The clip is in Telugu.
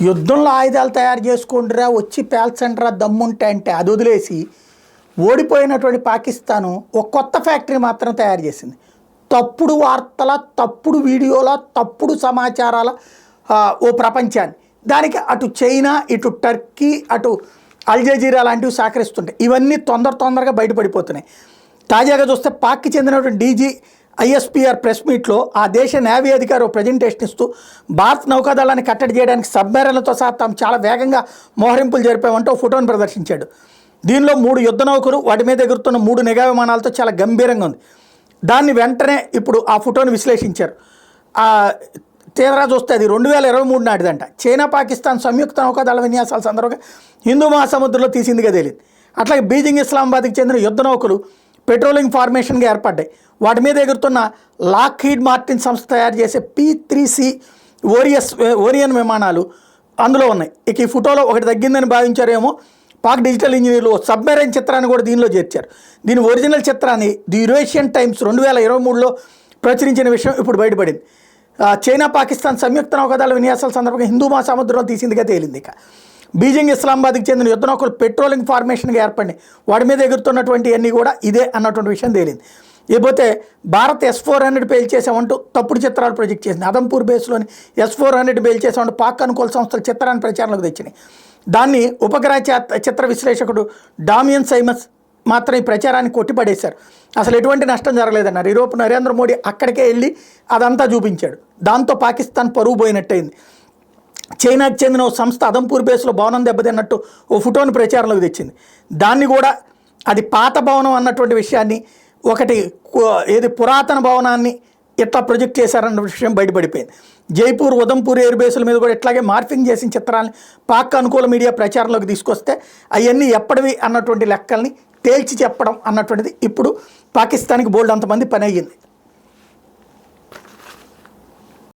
యుద్ధంలో ఆయుధాలు తయారు చేసుకుంటురా వచ్చి పేల్చండ్రా దమ్ముంటే అంటే అది వదిలేసి ఓడిపోయినటువంటి పాకిస్తాను ఒక కొత్త ఫ్యాక్టరీ మాత్రం తయారు చేసింది. తప్పుడు వార్తల, తప్పుడు వీడియోల, తప్పుడు సమాచారాల ఓ ప్రపంచాన్ని. దానికి అటు చైనా, ఇటు టర్కీ, అటు అల్జజీరా లాంటివి సహకరిస్తుంటాయి. ఇవన్నీ తొందరగా బయటపడిపోతున్నాయి. తాజాగా చూస్తే పాక్కి చెందినటువంటి డీజీ ఐఎస్పీఆర్ ప్రెస్ మీట్లో ఆ దేశ నేవీ అధికారి ప్రజెంటేషన్ ఇస్తూ భారత్ నౌకాదళాన్ని కట్టడి చేయడానికి సబ్మెరైన్లతో సహా తాము చాలా వేగంగా మోహరింపులు జరిపామంటూ ఓ ఫోటోను ప్రదర్శించాడు. దీనిలో 3 యుద్ధ నౌకలు, వాటి మీద ఎగురుతున్న 3 నిఘా విమానాలతో చాలా గంభీరంగా ఉంది. దాన్ని వెంటనే ఇప్పుడు ఆ ఫోటోను విశ్లేషించారు. తీరా చూస్తే అది 2023 నాటిదంట. చైనా పాకిస్తాన్ సంయుక్త నౌకాదళ విన్యాసాల సందర్భంగా హిందూ మహాసముద్రంలో తీసిందిగా తేలింది. అట్లాగే బీజింగ్ ఇస్లామాబాద్కి చెందిన యుద్ధ నౌకలు పెట్రోలింగ్ ఫార్మేషన్గా ఏర్పడ్డాయి. వాటి మీద ఎగురుతున్న లాక్హీడ్ మార్టిన్ సంస్థ తయారు చేసే P-3C ఓరియన్ విమానాలు అందులో ఉన్నాయి. ఇక ఈ ఫోటోలో ఒకటి తగ్గిందని భావించారేమో పాక్ డిజిటల్ ఇంజనీర్లు. సబ్మెరైన్ చిత్రాన్ని కూడా దీనిలో చేర్చారు. దీని ఒరిజినల్ చిత్రాన్ని ది యురేషియన్ టైమ్స్ 2023లో ప్రచురించిన విషయం ఇప్పుడు బయటపడింది. చైనా పాకిస్తాన్ సంయుక్త నౌకాదళ విన్యాసాల సందర్భంగా హిందూ మహాసముద్రంలో తీసిందిగా తేలింది. ఇక బీజింగ్ ఇస్లామాబాద్కి చెందిన యుద్ధ నౌకలు పెట్రోలింగ్ ఫార్మేషన్గా ఏర్పడినాయి. వాటి మీద ఎగురుతున్నటువంటి అన్నీ కూడా ఇదే అన్నటువంటి విషయం తేలింది. ఇకపోతే భారత్ S-400 పేల్చేసామంటూ తప్పుడు చిత్రాలు ప్రొజెక్ట్ చేసింది. అదంపూర్ బేస్లోని S-400 పేల్చేసామంటూ పాక్ అనుకూల సంస్థల చిత్రాన్ని ప్రచారంలోకి తెచ్చినాయి. దాన్ని ఉపగ్రహ చిత్ర విశ్లేషకుడు డామియన్ సైమస్ మాత్రం ఈ ప్రచారాన్ని కొట్టిపడేశారు. అసలు ఎటువంటి నష్టం జరగలేదన్నారు. ఈరోజు నరేంద్ర మోడీ అక్కడికే వెళ్ళి అదంతా చూపించాడు. దాంతో పాకిస్తాన్ పరువు పోయినట్టయింది. చైనాకు చెందిన ఓ సంస్థ అదంపూర్ బేస్లో భవనం దెబ్బతిన్నట్టు ఓ ఫోటోను ప్రచారంలోకి తెచ్చింది. దాన్ని కూడా అది పాత భవనం అన్నటువంటి విషయాన్ని, ఒకటి ఏది పురాతన భవనాన్ని ఎట్లా ప్రొజెక్ట్ చేశారన్న విషయం బయటపడిపోయింది. జైపూర్, ఉదంపూర్ ఎయిర్ బేసుల మీద కూడా ఇట్లాగే మార్ఫింగ్ చేసిన చిత్రాలని పాక్ అనుకూల మీడియా ప్రచారంలోకి తీసుకొస్తే అవన్నీ ఎప్పటివి అన్నటువంటి లెక్కల్ని తేల్చి చెప్పడం అన్నటువంటిది ఇప్పుడు పాకిస్తాన్కి బోల్డ్ అంతమంది పని అయ్యింది.